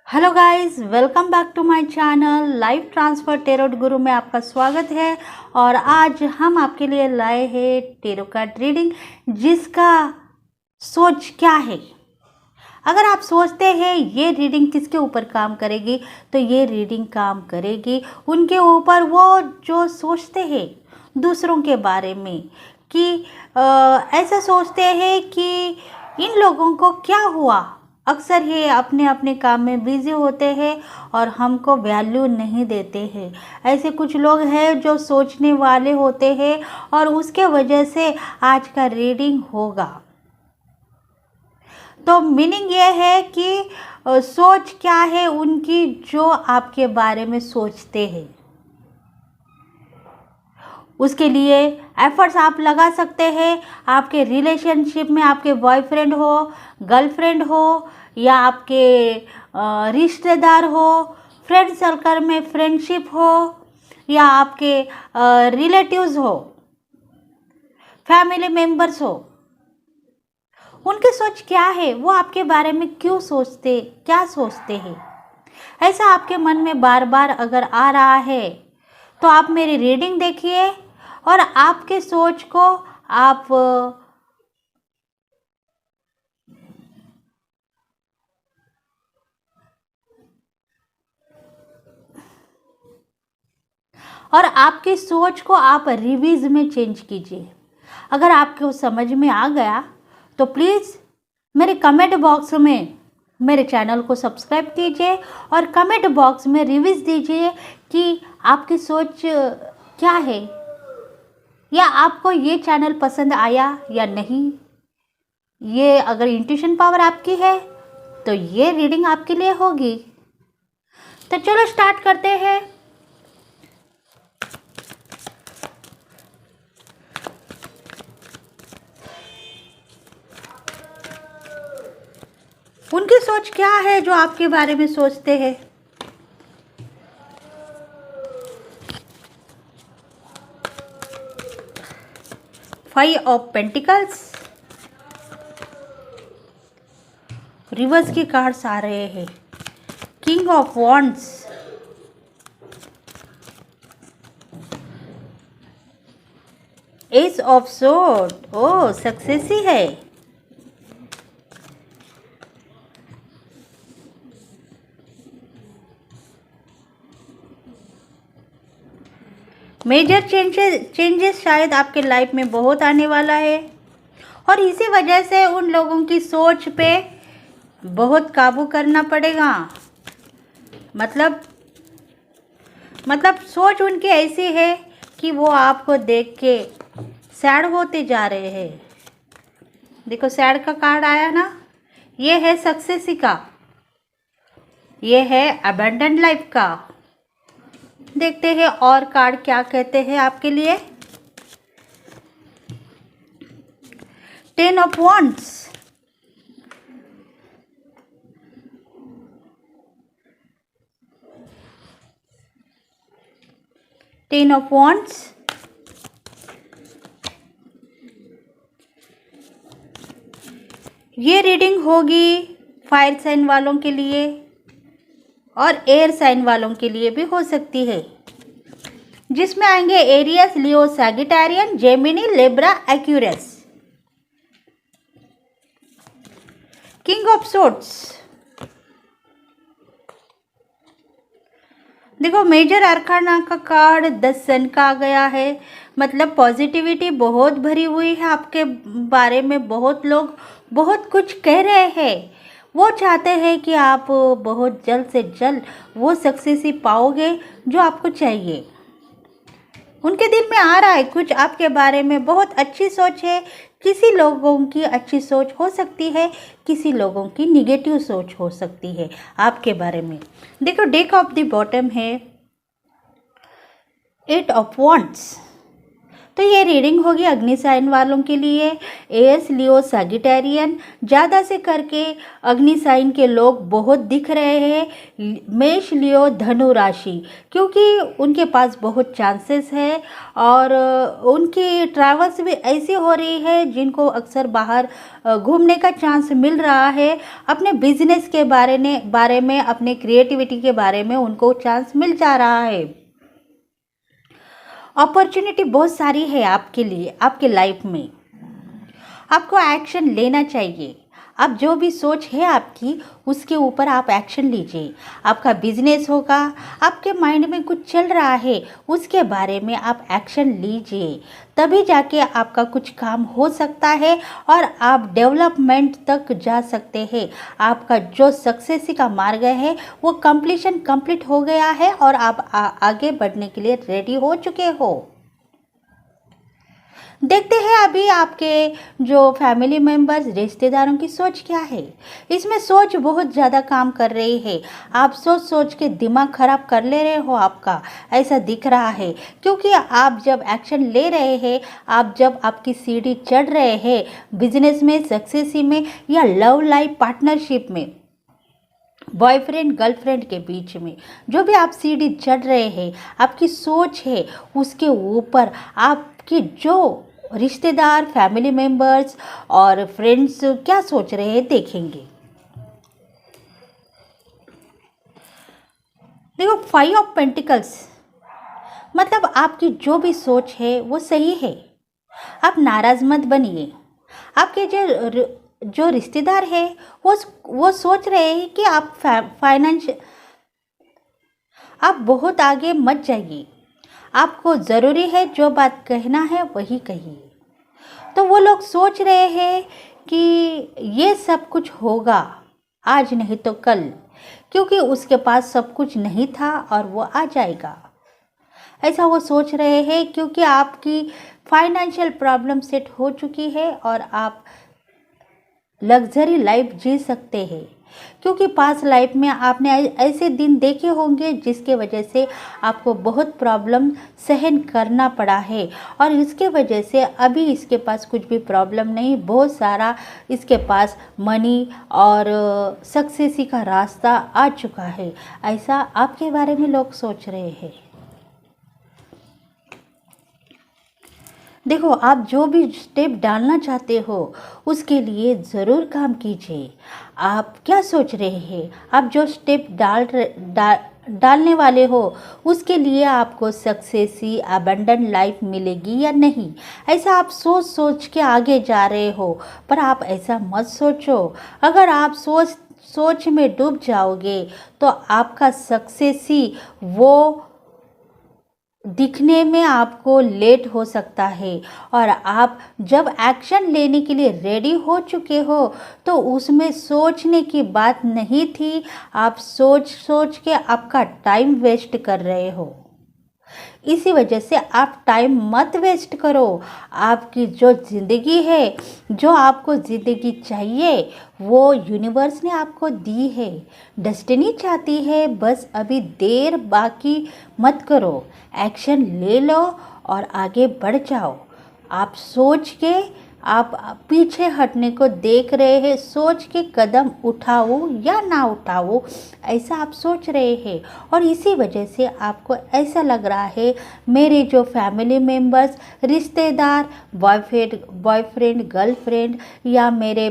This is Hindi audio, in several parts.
Hello guys, welcome back to my channel life transfer tarot guru में आपका स्वागत है। और आज हम आपके लिए लाए हैं टेरो कार्ड रीडिंग, जिसका सोच क्या है। अगर आप सोचते हैं ये रीडिंग किसके ऊपर काम करेगी, तो ये रीडिंग काम करेगी उनके ऊपर वो जो सोचते हैं दूसरों के बारे में, कि ऐसा सोचते हैं कि इन लोगों को क्या हुआ। अक्सर ये अपने अपने काम में बिजी होते हैं और हमको वैल्यू नहीं देते हैं। ऐसे कुछ लोग हैं जो सोचने वाले होते हैं और उसके वजह से आज का रीडिंग होगा। तो मीनिंग ये है कि सोच क्या है उनकी, जो आपके बारे में सोचते हैं। उसके लिए एफर्ट्स आप लगा सकते हैं। आपके रिलेशनशिप में आपके बॉयफ्रेंड हो, गर्लफ्रेंड हो, या आपके रिश्तेदार हो, फ्रेंड सर्कल में फ्रेंडशिप हो, या आपके रिलेटिव्स हो, फैमिली मेंबर्स हो, उनकी सोच क्या है, वो आपके बारे में क्या सोचते हैं। ऐसा आपके मन में बार बार अगर आ रहा है तो आप मेरी रीडिंग देखिए और आपके सोच को आप आपकी सोच को आप रिवीज में चेंज कीजिए। अगर आपको समझ में आ गया तो प्लीज़ मेरे कमेंट बॉक्स में मेरे चैनल को सब्सक्राइब कीजिए और कमेंट बॉक्स में रिव्यूज़ दीजिए कि आपकी सोच क्या है, या आपको ये चैनल पसंद आया या नहीं। ये अगर इंट्यूशन पावर आपकी है तो ये रीडिंग आपके लिए होगी। तो चलो स्टार्ट करते हैं। उनकी सोच क्या है जो आपके बारे में सोचते हैं। फाइव ऑफ पेंटिकल्स, रिवर्स के कार्ड्स आ रहे हैं। King of wands, ace of sword, oh success ही है। मेजर चेंजेस शायद आपके लाइफ में बहुत आने वाला है और इसी वजह से उन लोगों की सोच पे बहुत काबू करना पड़ेगा। मतलब सोच उनकी ऐसी है कि वो आपको देख के सैड होते जा रहे हैं। देखो सैड का कार्ड आया ना, ये है सक्सेस का, ये है अबंडेंट लाइफ का। देखते हैं और कार्ड क्या कहते हैं आपके लिए। Ten of wands, ten of wands, ये रीडिंग होगी फायर साइन वालों के लिए और एयर साइन वालों के लिए भी हो सकती है, जिसमें आएंगे Aries, Leo, Sagittarian, Gemini, Libra, Aquarius. King of swords, देखो मेजर अरकाना का कार्ड 10 सन का आ गया है। मतलब पॉजिटिविटी बहुत भरी हुई है आपके बारे में। बहुत लोग बहुत कुछ कह रहे हैं। वो चाहते हैं कि आप बहुत जल्द से जल्द वो सक्सेस ही पाओगे जो आपको चाहिए। उनके दिल में आ रहा है कुछ आपके बारे में, बहुत अच्छी सोच है। किसी लोगों की अच्छी सोच हो सकती है, किसी लोगों की निगेटिव सोच हो सकती है आपके बारे में। देखो डेक ऑफ द बॉटम है एट ऑफ वॉन्ड्स, तो ये रीडिंग होगी अग्नि साइन वालों के लिए। एस लियो सैजिटेरियन, ज़्यादा से करके अग्नि साइन के लोग बहुत दिख रहे हैं। मेष लियो धनु राशि, क्योंकि उनके पास बहुत चांसेस है और उनकी ट्रैवल्स भी ऐसी हो रही है जिनको अक्सर बाहर घूमने का चांस मिल रहा है। अपने बिजनेस के बारे में अपने क्रिएटिविटी के बारे में उनको चांस मिल जा रहा है। अपॉर्चुनिटी बहुत सारी है आपके लिए, आपके लाइफ में। आपको एक्शन लेना चाहिए। अब जो भी सोच है आपकी उसके ऊपर आप एक्शन लीजिए। आपका बिजनेस होगा, आपके माइंड में कुछ चल रहा है, उसके बारे में आप एक्शन लीजिए, तभी जाके आपका कुछ काम हो सकता है और आप डेवलपमेंट तक जा सकते हैं। आपका जो सक्सेस का मार्ग है वो कंप्लीट हो गया है और आप आगे बढ़ने के लिए रेडी हो चुके हो। देखते हैं अभी आपके जो फैमिली मेंबर्स, रिश्तेदारों की सोच क्या है। इसमें सोच बहुत ज़्यादा काम कर रही है। आप सोच के दिमाग ख़राब कर ले रहे हो आपका, ऐसा दिख रहा है। क्योंकि आप जब एक्शन ले रहे हैं, आप जब आपकी सीढ़ी चढ़ रहे हैं बिजनेस में, सक्सेस में या लव लाइफ पार्टनरशिप में, बॉयफ्रेंड गर्लफ्रेंड के बीच में, जो भी आप सीढ़ी चढ़ रहे हैं, आपकी सोच है उसके ऊपर आपके जो रिश्तेदार, फैमिली मेंबर्स और फ्रेंड्स क्या सोच रहे हैं देखेंगे। देखो 5 ऑफ पेंटिकल्स, मतलब आपकी जो भी सोच है वो सही है। आप नाराज मत बनिए। आपके जो रिश्तेदार है वो सोच रहे हैं कि आप आप बहुत आगे मत जाइए। आपको ज़रूरी है जो बात कहना है वही कहिए। तो वो लोग सोच रहे हैं कि ये सब कुछ होगा आज नहीं तो कल, क्योंकि उसके पास सब कुछ नहीं था और वो आ जाएगा, ऐसा वो सोच रहे हैं। क्योंकि आपकी फाइनेंशियल प्रॉब्लम सेट हो चुकी है और आप लग्जरी लाइफ जी सकते हैं। क्योंकि पास्ट लाइफ में आपने ऐसे दिन देखे होंगे जिसके वजह से आपको बहुत प्रॉब्लम सहन करना पड़ा है और इसके वजह से अभी इसके पास कुछ भी प्रॉब्लम नहीं, बहुत सारा इसके पास मनी और सक्सेस का रास्ता आ चुका है, ऐसा आपके बारे में लोग सोच रहे हैं। देखो, आप जो भी स्टेप डालना चाहते हो उसके लिए ज़रूर काम कीजिए। आप क्या सोच रहे हैं, आप जो स्टेप डालने वाले हो उसके लिए आपको सक्सेसी अबंडेंट लाइफ मिलेगी या नहीं, ऐसा आप सोच के आगे जा रहे हो। पर आप ऐसा मत सोचो। अगर आप सोच में डूब जाओगे तो आपका सक्सेसी वो दिखने में आपको लेट हो सकता है। और आप जब एक्शन लेने के लिए रेडी हो चुके हो तो उसमें सोचने की बात नहीं थी। आप सोच के आपका टाइम वेस्ट कर रहे हो। इसी वजह से आप टाइम मत वेस्ट करो। आपकी जो ज़िंदगी है, जो आपको ज़िंदगी चाहिए वो यूनिवर्स ने आपको दी है, डेस्टिनी चाहती है। बस अभी देर बाकी मत करो, एक्शन ले लो और आगे बढ़ जाओ। आप सोच के, आप पीछे हटने को देख रहे हैं, सोच के कदम उठाओ या ना उठाओ ऐसा आप सोच रहे हैं। और इसी वजह से आपको ऐसा लग रहा है मेरे जो फैमिली मेंबर्स, रिश्तेदार, बॉयफ्रेंड गर्लफ्रेंड या मेरे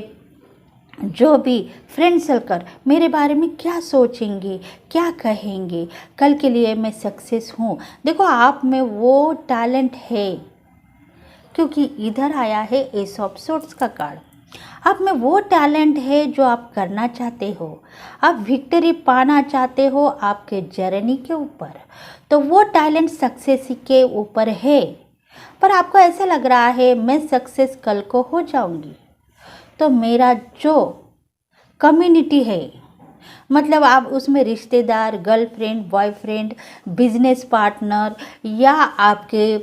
जो भी फ्रेंड सर्कल मेरे बारे में क्या सोचेंगे, क्या कहेंगे, कल के लिए मैं सक्सेस हूँ। देखो, आप में वो टैलेंट है, क्योंकि इधर आया है एस ऑफ सोर्ड्स का कार्ड। आप में वो टैलेंट है जो आप करना चाहते हो। आप विक्ट्री पाना चाहते हो आपके जर्नी के ऊपर, तो वो टैलेंट सक्सेस के ऊपर है। पर आपको ऐसा लग रहा है मैं सक्सेस कल को हो जाऊंगी, तो मेरा जो कम्युनिटी है, मतलब आप उसमें रिश्तेदार, गर्लफ्रेंड, बॉयफ्रेंड, बिजनेस पार्टनर या आपके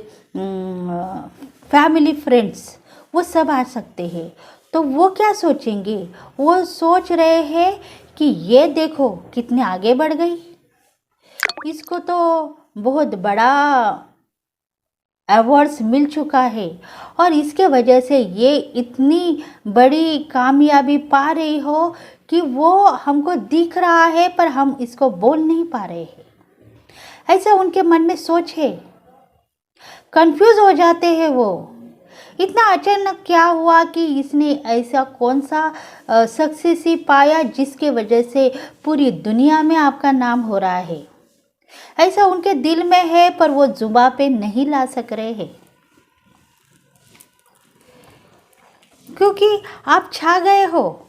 फैमिली फ्रेंड्स, वो सब आ सकते हैं। तो वो क्या सोचेंगे, वो सोच रहे हैं कि ये देखो कितने आगे बढ़ गई, इसको तो बहुत बड़ा अवार्ड्स मिल चुका है और इसके वजह से ये इतनी बड़ी कामयाबी पा रही हो कि वो हमको दिख रहा है पर हम इसको बोल नहीं पा रहे हैं। ऐसा उनके मन में सोच है, कंफ्यूज हो जाते हैं वो। इतना अचानक क्या हुआ कि इसने ऐसा कौन सा सक्सेस ही पाया जिसके वजह से पूरी दुनिया में आपका नाम हो रहा है। ऐसा उनके दिल में है पर वो जुबां पे नहीं ला सक रहे हैं, क्योंकि आप छा गए हो।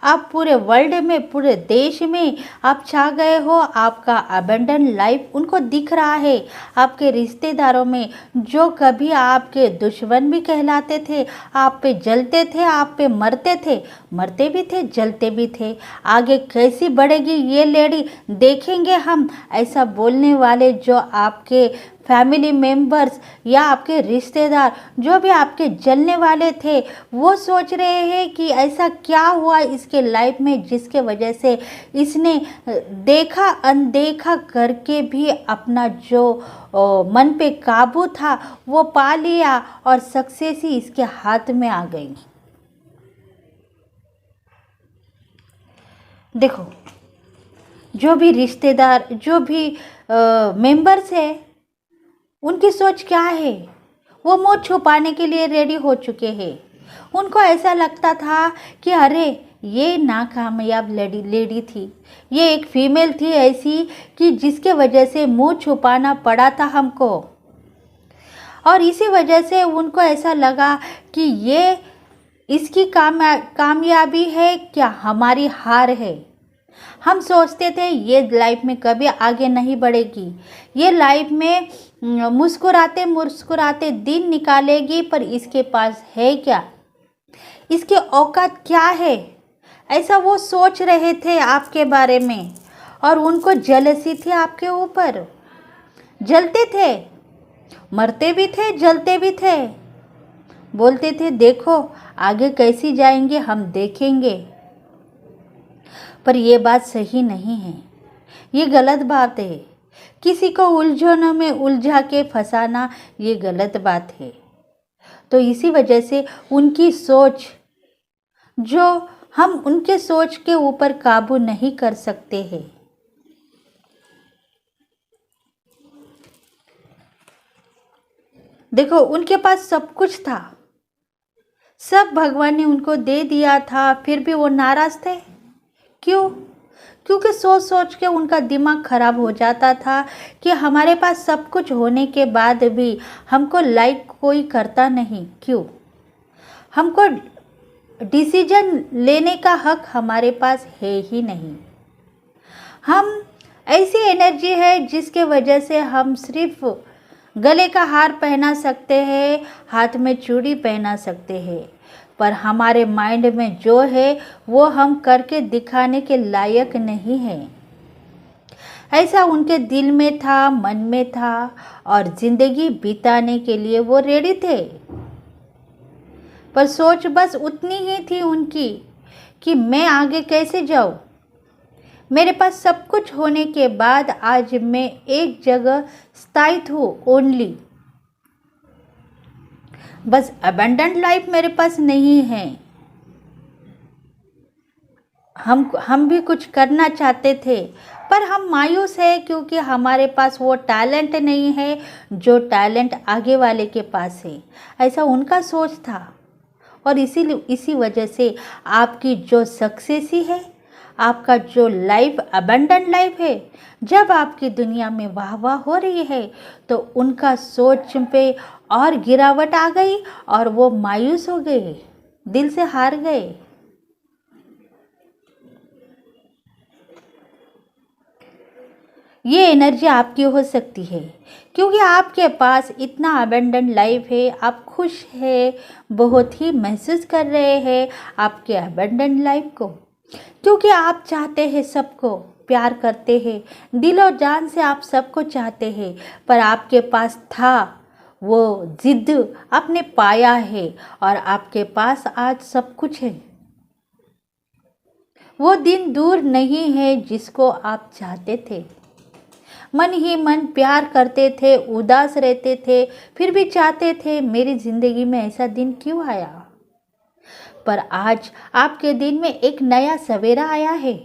आप पूरे वर्ल्ड में, पूरे देश में आप छा गए हो। आपका अबंडन लाइफ उनको दिख रहा है। आपके रिश्तेदारों में जो कभी आपके दुश्मन भी कहलाते थे, आप पे जलते थे, आप पे मरते थे, मरते भी थे, जलते भी थे। आगे कैसी बढ़ेगी ये लेडी देखेंगे हम, ऐसा बोलने वाले जो आपके फैमिली मेंबर्स या आपके रिश्तेदार जो भी आपके जलने वाले थे, वो सोच रहे हैं कि ऐसा क्या हुआ इसके लाइफ में जिसके वजह से इसने देखा अनदेखा करके भी अपना जो मन पे काबू था वो पा लिया और सक्सेस ही इसके हाथ में आ गई। देखो, जो भी रिश्तेदार, जो भी मेंबर्स है, उनकी सोच क्या है, वो मुंह छुपाने के लिए रेडी हो चुके हैं। उनको ऐसा लगता था कि अरे ये नाकामयाब लेडी थी, ये एक फीमेल थी ऐसी कि जिसके वजह से मुंह छुपाना पड़ा था हमको। और इसी वजह से उनको ऐसा लगा कि ये इसकी कामयाबी है क्या हमारी हार है। हम सोचते थे ये लाइफ में कभी आगे नहीं बढ़ेगी, ये लाइफ में मुस्कुराते मुस्कुराते दिन निकालेगी, पर इसके पास है क्या, इसकी औकात क्या है, ऐसा वो सोच रहे थे आपके बारे में। और उनको जेलसी थी आपके ऊपर, जलते थे, मरते भी थे, जलते भी थे, बोलते थे देखो आगे कैसी जाएंगे हम देखेंगे। पर ये बात सही नहीं है, ये गलत बात है। किसी को उलझनों में उलझा के फंसाना ये गलत बात है। तो इसी वजह से उनकी सोच, जो हम उनके सोच के ऊपर काबू नहीं कर सकते हैं। देखो, उनके पास सब कुछ था, सब भगवान ने उनको दे दिया था, फिर भी वो नाराज थे। क्यों? क्योंकि सोच सोच के उनका दिमाग खराब हो जाता था कि हमारे पास सब कुछ होने के बाद भी हमको लाइक कोई करता नहीं। क्यों? हमको डिसीजन लेने का हक हमारे पास है ही नहीं। हम ऐसी एनर्जी है जिसके वजह से हम सिर्फ गले का हार पहना सकते हैं, हाथ में चूड़ी पहना सकते हैं, पर हमारे माइंड में जो है वो हम करके दिखाने के लायक नहीं है। ऐसा उनके दिल में था, मन में था, और ज़िंदगी बिताने के लिए वो रेडी थे। पर सोच बस उतनी ही थी उनकी कि मैं आगे कैसे जाऊं। मेरे पास सब कुछ होने के बाद आज मैं एक जगह स्थायित हूँ ओनली। बस अबंडेंट लाइफ मेरे पास नहीं है। हम भी कुछ करना चाहते थे, पर हम मायूस है क्योंकि हमारे पास वो टैलेंट नहीं है जो टैलेंट आगे वाले के पास है। ऐसा उनका सोच था। और इसी वजह से आपकी जो सक्सेस ही है, आपका जो लाइफ अबंडेंट लाइफ है, जब आपकी दुनिया में वाह वाह हो रही है तो उनका सोच पे और गिरावट आ गई और वो मायूस हो गए, दिल से हार गए। ये एनर्जी आपकी हो सकती है क्योंकि आपके पास इतना अबंडेंट लाइफ है, आप खुश है, बहुत ही महसूस कर रहे हैं आपके अबंडेंट लाइफ को, क्योंकि आप चाहते हैं सबको, प्यार करते हैं, दिल और जान से आप सबको चाहते हैं। पर आपके पास था वो जिद, आपने पाया है और आपके पास आज सब कुछ है। वो दिन दूर नहीं है जिसको आप चाहते थे। मन ही मन प्यार करते थे, उदास रहते थे, फिर भी चाहते थे मेरी ज़िंदगी में ऐसा दिन क्यों आया। पर आज आपके दिन में एक नया सवेरा आया है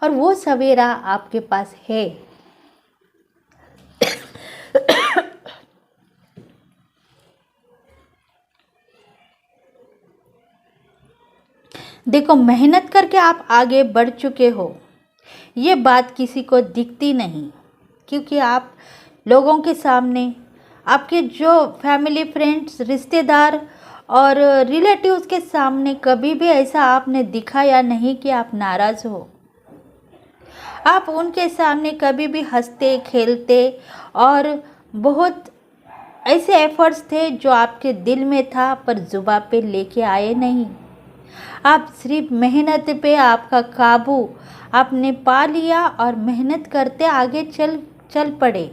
और वो सवेरा आपके पास है। देखो, मेहनत करके आप आगे बढ़ चुके हो, ये बात किसी को दिखती नहीं, क्योंकि आप लोगों के सामने, आपके जो फैमिली, फ्रेंड्स, रिश्तेदार और रिलेटिव्स के सामने कभी भी ऐसा आपने दिखाया नहीं कि आप नाराज़ हो। आप उनके सामने कभी भी हंसते खेलते और बहुत ऐसे एफर्ट्स थे जो आपके दिल में था, पर जुबान पे लेके आए नहीं। आप सिर्फ मेहनत पे आपका काबू आपने पा लिया और मेहनत करते आगे चल पड़े,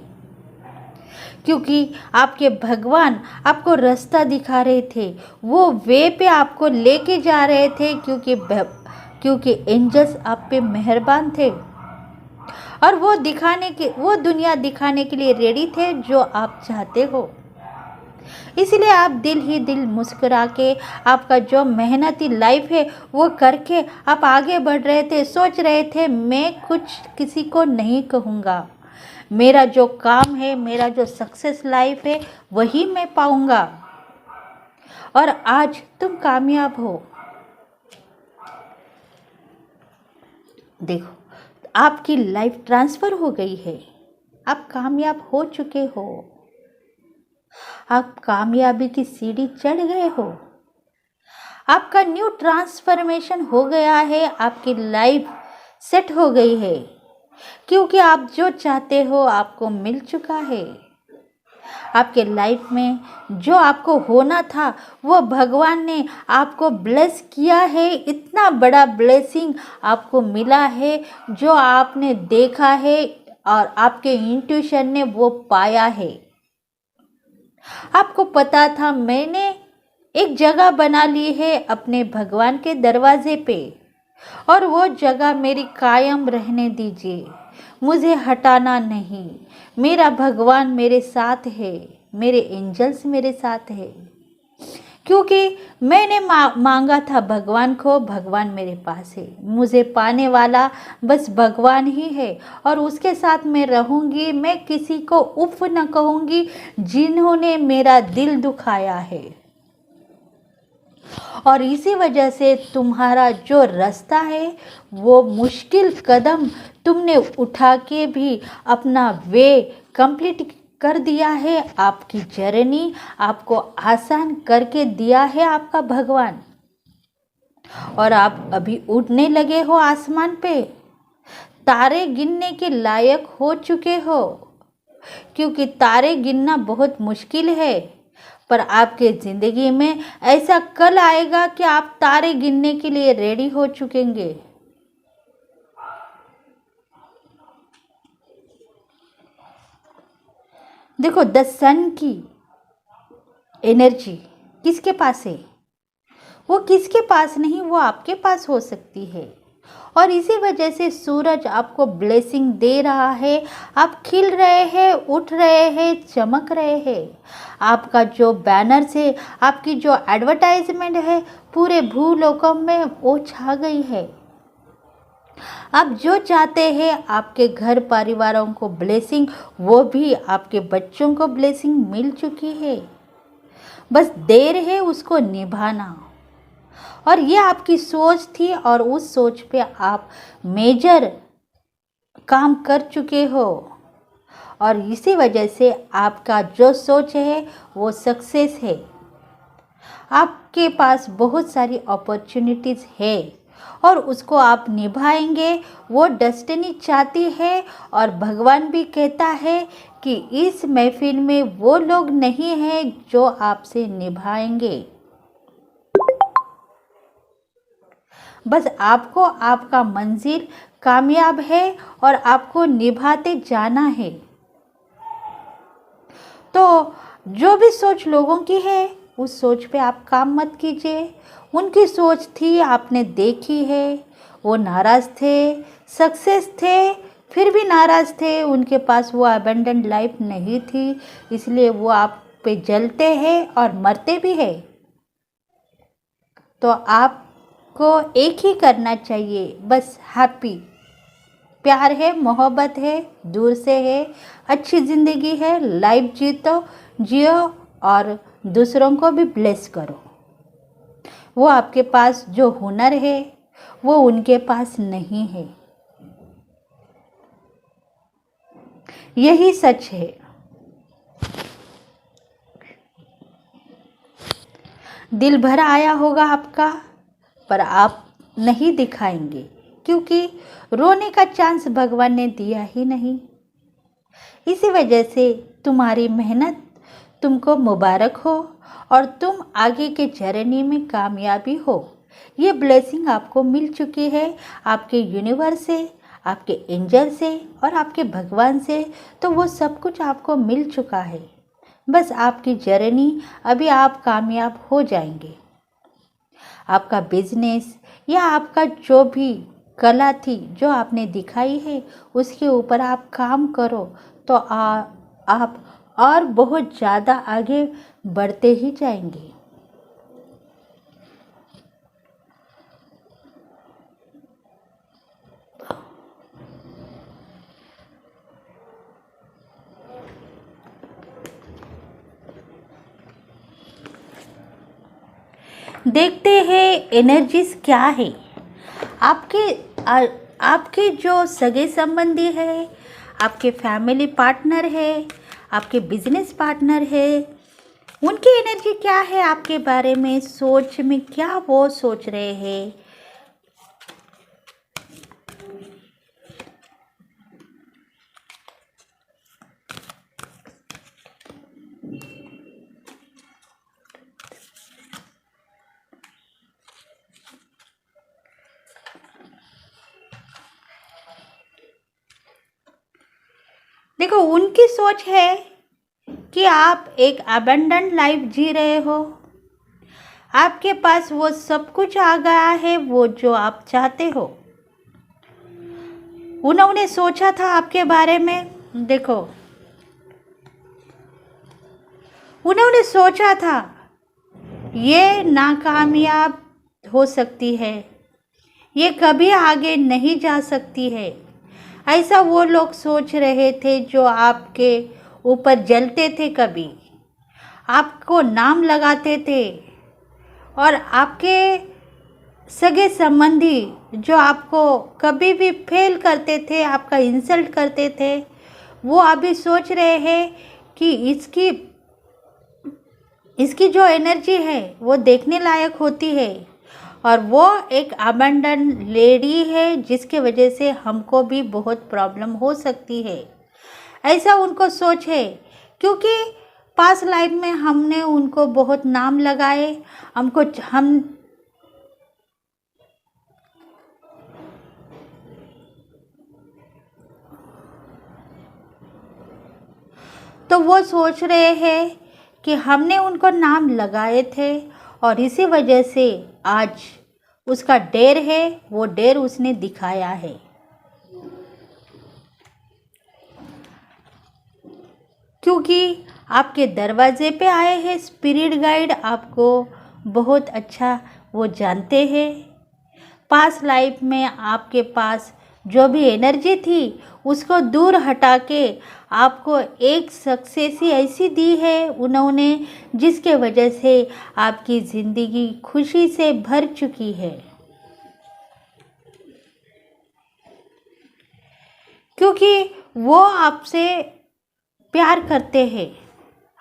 क्योंकि आपके भगवान आपको रास्ता दिखा रहे थे, वो वे पे आपको लेके जा रहे थे, क्योंकि एंजल्स आप पे मेहरबान थे और वो दुनिया दिखाने के लिए रेडी थे जो आप चाहते हो। इसलिए आप दिल ही दिल मुस्कुरा के आपका जो मेहनती लाइफ है वो करके आप आगे बढ़ रहे थे। सोच रहे थे मैं कुछ किसी को नहीं कहूँगा, मेरा जो काम है, मेरा जो सक्सेस लाइफ है वही मैं पाऊँगा। और आज तुम कामयाब हो। देखो, आपकी लाइफ ट्रांसफ़र हो गई है, आप कामयाब हो चुके हो, आप कामयाबी की सीढ़ी चढ़ गए हो, आपका न्यू ट्रांसफॉर्मेशन हो गया है, आपकी लाइफ सेट हो गई है, क्योंकि आप जो चाहते हो आपको मिल चुका है। आपके लाइफ में जो आपको होना था वो भगवान ने आपको ब्लेस किया है। इतना बड़ा ब्लेसिंग आपको मिला है जो आपने देखा है और आपके इंट्यूशन ने वो पाया है। आपको पता था मैंने एक जगह बना ली है अपने भगवान के दरवाजे पे, और वो जगह मेरी कायम रहने दीजिए, मुझे हटाना नहीं। मेरा भगवान मेरे साथ है, मेरे एंजल्स मेरे साथ है, क्योंकि मैंने मांगा था भगवान को, भगवान मेरे पास है। मुझे पाने वाला बस भगवान ही है और उसके साथ मैं रहूँगी। मैं किसी को उफ न कहूँगी जिन्होंने मेरा दिल दुखाया है। और इसी वजह से तुम्हारा जो रास्ता है वो मुश्किल कदम तुमने उठा के भी अपना वे कंप्लीट कर दिया है। आपकी जर्नी आपको आसान करके दिया है आपका भगवान, और आप अभी उड़ने लगे हो आसमान पे, तारे गिनने के लायक हो चुके हो, क्योंकि तारे गिनना बहुत मुश्किल है। पर आपके ज़िंदगी में ऐसा कल आएगा कि आप तारे गिनने के लिए रेडी हो चुकेंगे। देखो, द सन की एनर्जी किसके पास है? वो किसके पास नहीं, वो आपके पास हो सकती है। और इसी वजह से सूरज आपको ब्लेसिंग दे रहा है। आप खिल रहे हैं, उठ रहे हैं, चमक रहे हैं। आपका जो बैनर है, आपकी जो एडवर्टाइजमेंट है, पूरे भूलोकों में वो छा गई है। आप जो चाहते हैं आपके घर परिवारों को ब्लेसिंग, वो भी आपके बच्चों को ब्लेसिंग मिल चुकी है। बस देर है उसको निभाना। और ये आपकी सोच थी और उस सोच पे आप मेजर काम कर चुके हो, और इसी वजह से आपका जो सोच है वो सक्सेस है। आपके पास बहुत सारी अपॉर्चुनिटीज़ है और उसको आप निभाएंगे। वो डेस्टिनी चाहती है और भगवान भी कहता है कि इस महफिल में वो लोग नहीं हैं जो आपसे निभाएंगे। बस आपको आपका मंजिल कामयाब है और आपको निभाते जाना है। तो जो भी सोच लोगों की है उस सोच पे आप काम मत कीजिए। उनकी सोच थी, आपने देखी है, वो नाराज़ थे, सक्सेस थे, फिर भी नाराज़ थे, उनके पास वो अबंडेंट लाइफ नहीं थी, इसलिए वो आप पे जलते हैं और मरते भी हैं। तो आपको एक ही करना चाहिए, बस हैप्पी। प्यार है, मोहब्बत है, दूर से है, अच्छी ज़िंदगी है, लाइफ जियो और दूसरों को भी ब्लेस करो। वो आपके पास जो हुनर है वो उनके पास नहीं है, यही सच है। दिल भर आया होगा आपका, पर आप नहीं दिखाएंगे, क्योंकि रोने का चांस भगवान ने दिया ही नहीं। इसी वजह से तुम्हारी मेहनत तुमको मुबारक हो और तुम आगे के जर्नी में कामयाबी हो। ये ब्लेसिंग आपको मिल चुकी है आपके यूनिवर्स से, आपके एंजल से और आपके भगवान से। तो वो सब कुछ आपको मिल चुका है, बस आपकी जर्नी अभी आप कामयाब हो जाएंगे। आपका बिजनेस या आपका जो भी कला थी जो आपने दिखाई है, उसके ऊपर आप काम करो तो आप और बहुत ज़्यादा आगे बढ़ते ही जाएंगे। देखते हैं एनर्जीज क्या है। आपके जो सगे संबंधी है, आपके फैमिली पार्टनर है, आपके बिजनेस पार्टनर है, उनकी एनर्जी क्या है आपके बारे में, सोच में क्या वो सोच रहे हैं। देखो, उनकी सोच है कि आप एक अबंडेंट लाइफ जी रहे हो, आपके पास वो सब कुछ आ गया है वो जो आप चाहते हो। उन्होंने सोचा था आपके बारे में, देखो उन्होंने सोचा था ये नाकामयाब हो सकती है, ये कभी आगे नहीं जा सकती है। ऐसा वो लोग सोच रहे थे जो आपके ऊपर जलते थे, कभी आपको नाम लगाते थे, और आपके सगे संबंधी जो आपको कभी भी फेल करते थे, आपका इंसल्ट करते थे, वो अभी सोच रहे हैं कि इसकी जो एनर्जी है वो देखने लायक होती है, और वो एक अबंडन लेडी है जिसके वजह से हमको भी बहुत प्रॉब्लम हो सकती है। ऐसा उनको सोच है, क्योंकि पास्ट लाइफ में हमने उनको बहुत नाम लगाए, हम तो वो सोच रहे हैं कि हमने उनको नाम लगाए थे, और इसी वजह से आज उसका डेर है, वो डेर उसने दिखाया है। क्योंकि आपके दरवाजे पे आए हैं स्पिरिट गाइड, आपको बहुत अच्छा वो जानते हैं। पास्ट लाइफ में आपके पास जो भी एनर्जी थी उसको दूर हटा के आपको एक सक्सेस ही ऐसी दी है उन्होंने, जिसके वजह से आपकी ज़िंदगी खुशी से भर चुकी है। क्योंकि वो आपसे प्यार करते हैं,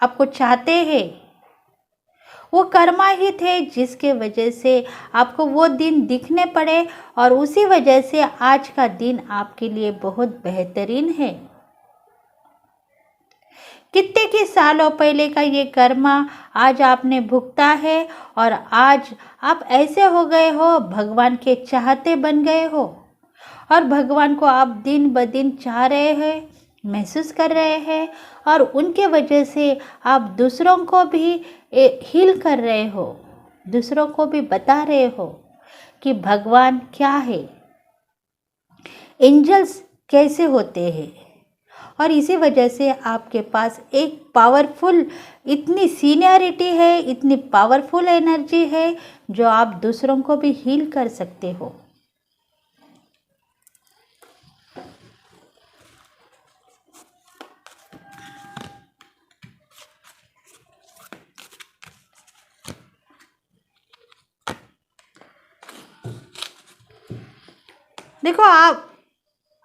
आपको चाहते हैं। वो कर्मा ही थे जिसके वजह से आपको वो दिन दिखने पड़े, और उसी वजह से आज का दिन आपके लिए बहुत बेहतरीन है। कितने के सालों पहले का ये कर्मा आज आपने भुगता है, और आज आप ऐसे हो गए हो, भगवान के चाहते बन गए हो, और भगवान को आप दिन ब दिन चाह रहे हैं, महसूस कर रहे हैं, और उनके वजह से आप दूसरों को भी हील कर रहे हो, दूसरों को भी बता रहे हो कि भगवान क्या है। एंजल्स कैसे होते हैं। और इसी वजह से आपके पास एक पावरफुल, इतनी सीनियरिटी है, इतनी पावरफुल एनर्जी है जो आप दूसरों को भी हील कर सकते हो। देखो,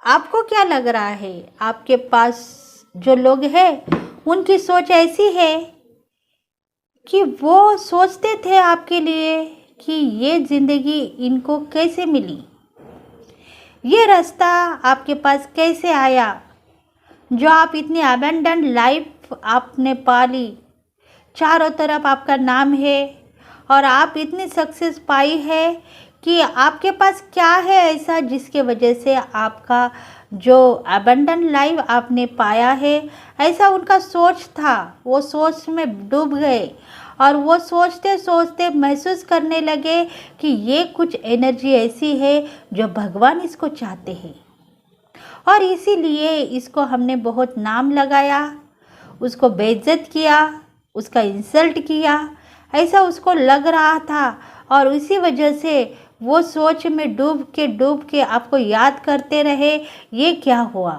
आपको क्या लग रहा है, आपके पास जो लोग हैं उनकी सोच ऐसी है कि वो सोचते थे आपके लिए कि ये ज़िंदगी इनको कैसे मिली, ये रास्ता आपके पास कैसे आया, जो आप इतनी अबेंडेंट लाइफ आपने पाली, चारों तरफ आपका नाम है और आप इतनी सक्सेस पाई है कि आपके पास क्या है ऐसा जिसके वजह से आपका जो अबंडेंट लाइफ आपने पाया है, ऐसा उनका सोच था। वो सोच में डूब गए और वो सोचते सोचते महसूस करने लगे कि ये कुछ एनर्जी ऐसी है जो भगवान इसको चाहते हैं, और इसीलिए इसको हमने बहुत नाम लगाया, उसको बेइज्जत किया, उसका इंसल्ट किया, ऐसा उसको लग रहा था। और उसी वजह से वो सोच में डूब के आपको याद करते रहे, ये क्या हुआ।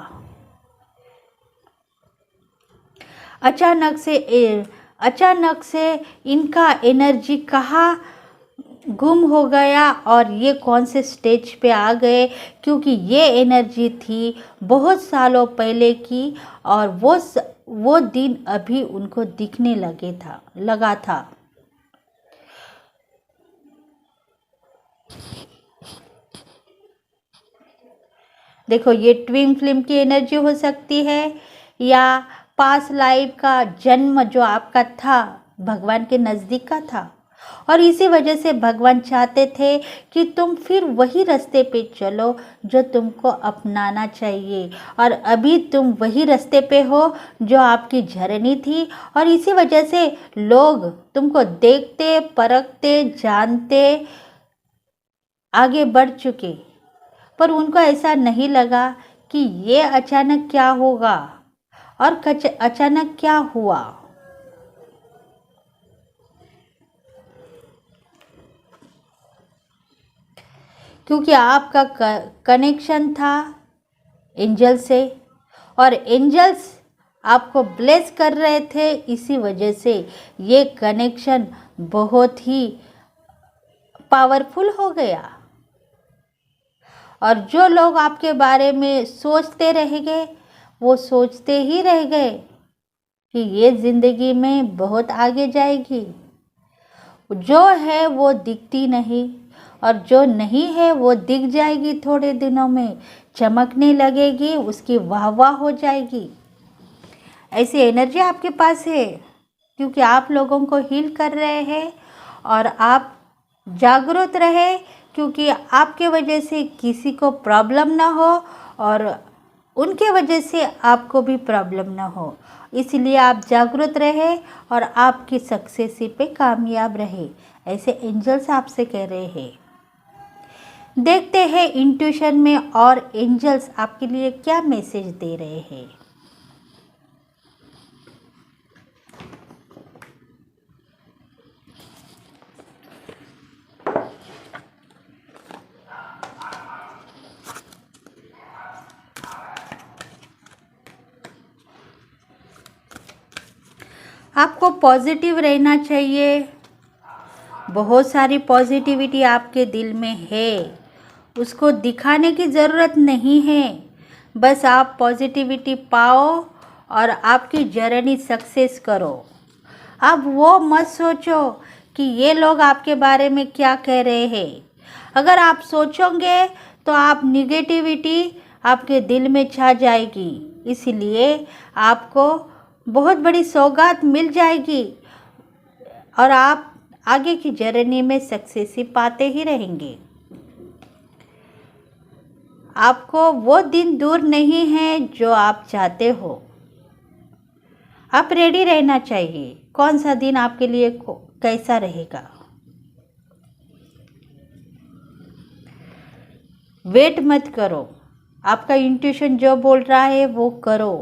अचानक से इनका एनर्जी कहाँ गुम हो गया और ये कौन से स्टेज पे आ गए, क्योंकि ये एनर्जी थी बहुत सालों पहले की और वो दिन अभी उनको दिखने लगा था। देखो, ये ट्विन फ्लेम की एनर्जी हो सकती है या पास लाइफ का जन्म जो आपका था भगवान के नज़दीक का था, और इसी वजह से भगवान चाहते थे कि तुम फिर वही रास्ते पे चलो जो तुमको अपनाना चाहिए, और अभी तुम वही रास्ते पे हो जो आपकी जर्नी थी। और इसी वजह से लोग तुमको देखते, परखते, जानते, आगे बढ़ चुके, पर उनको ऐसा नहीं लगा कि ये अचानक क्या होगा और अचानक क्या हुआ। क्योंकि आपका कनेक्शन था एंजल से, और एंजल्स आपको ब्लेस कर रहे थे, इसी वजह से ये कनेक्शन बहुत ही पावरफुल हो गया। और जो लोग आपके बारे में सोचते रह गए, वो सोचते ही रह गए कि ये ज़िंदगी में बहुत आगे जाएगी। जो है वो दिखती नहीं, और जो नहीं है वो दिख जाएगी, थोड़े दिनों में चमकने लगेगी, उसकी वाह वाह हो जाएगी। ऐसी एनर्जी आपके पास है क्योंकि आप लोगों को हील कर रहे हैं, और आप जागरूक रहे क्योंकि आपके वजह से किसी को प्रॉब्लम ना हो और उनके वजह से आपको भी प्रॉब्लम ना हो। इसलिए आप जागरूक रहे और आपकी सक्सेस पे कामयाब रहे, ऐसे एंजल्स आपसे कह रहे हैं। देखते हैं इंट्यूशन में और एंजल्स आपके लिए क्या मैसेज दे रहे हैं। आपको पॉजिटिव रहना चाहिए, बहुत सारी पॉजिटिविटी आपके दिल में है, उसको दिखाने की ज़रूरत नहीं है। बस आप पॉजिटिविटी पाओ और आपकी जर्नी सक्सेस करो। अब वो मत सोचो कि ये लोग आपके बारे में क्या कह रहे हैं। अगर आप सोचोगे तो आप निगेटिविटी आपके दिल में छा जाएगी, इसलिए आपको बहुत बड़ी सौगात मिल जाएगी और आप आगे की जर्नी में सक्सेस ही पाते ही रहेंगे। आपको वो दिन दूर नहीं है जो आप चाहते हो। आप रेडी रहना चाहिए, कौन सा दिन आपके लिए कैसा रहेगा। वेट मत करो, आपका इंट्यूशन जो बोल रहा है वो करो।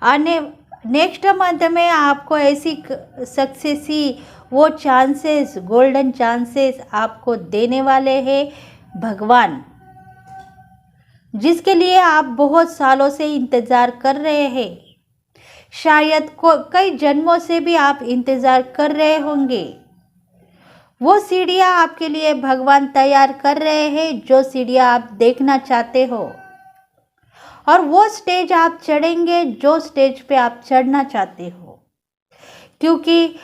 आने नेक्स्ट मंथ में आपको ऐसी सक्सेस ही वो चांसेस, गोल्डन चांसेस आपको देने वाले हैं भगवान, जिसके लिए आप बहुत सालों से इंतज़ार कर रहे हैं। शायद कई जन्मों से भी आप इंतज़ार कर रहे होंगे। वो सीढ़ियाँ आपके लिए भगवान तैयार कर रहे हैं, जो सीढ़ियाँ आप देखना चाहते हो, और वो स्टेज आप चढ़ेंगे जो स्टेज पे आप चढ़ना चाहते हो, क्योंकि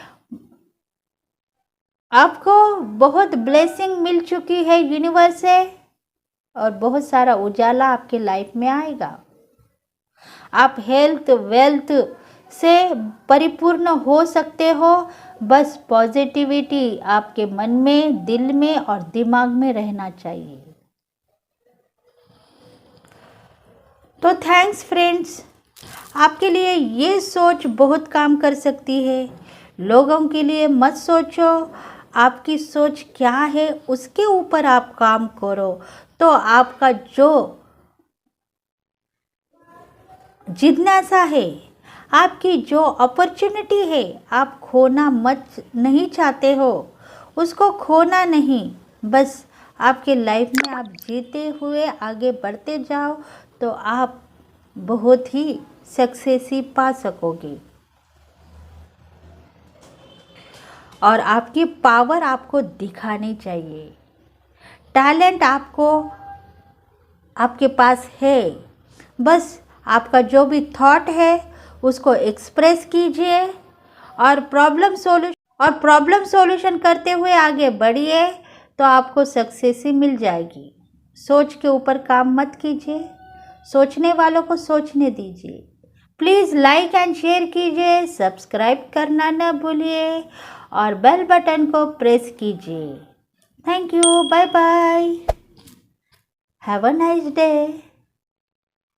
आपको बहुत ब्लेसिंग मिल चुकी है यूनिवर्स से, और बहुत सारा उजाला आपके लाइफ में आएगा। आप हेल्थ वेल्थ से परिपूर्ण हो सकते हो, बस पॉजिटिविटी आपके मन में, दिल में और दिमाग में रहना चाहिए। तो थैंक्स फ्रेंड्स, आपके लिए ये सोच बहुत काम कर सकती है। लोगों के लिए मत सोचो, आपकी सोच क्या है उसके ऊपर आप काम करो, तो आपका जो जिज्ञासा है, आपकी जो अपॉर्चुनिटी है, आप खोना मत नहीं चाहते हो, उसको खोना नहीं, बस आपके लाइफ में आप जीते हुए आगे बढ़ते जाओ, तो आप बहुत ही सक्सेस ही पा सकोगे। और आपकी पावर आपको दिखानी चाहिए। टैलेंट आपको आपके पास है, बस आपका जो भी थॉट है उसको एक्सप्रेस कीजिए और प्रॉब्लम सॉल्यूशन करते हुए आगे बढ़िए, तो आपको सक्सेस ही मिल जाएगी। सोच के ऊपर काम मत कीजिए, सोचने वालों को सोचने दीजिए। प्लीज़ लाइक एंड शेयर कीजिए, सब्सक्राइब करना न भूलिए और बेल बटन को प्रेस कीजिए। Thank you, bye bye, have a nice day.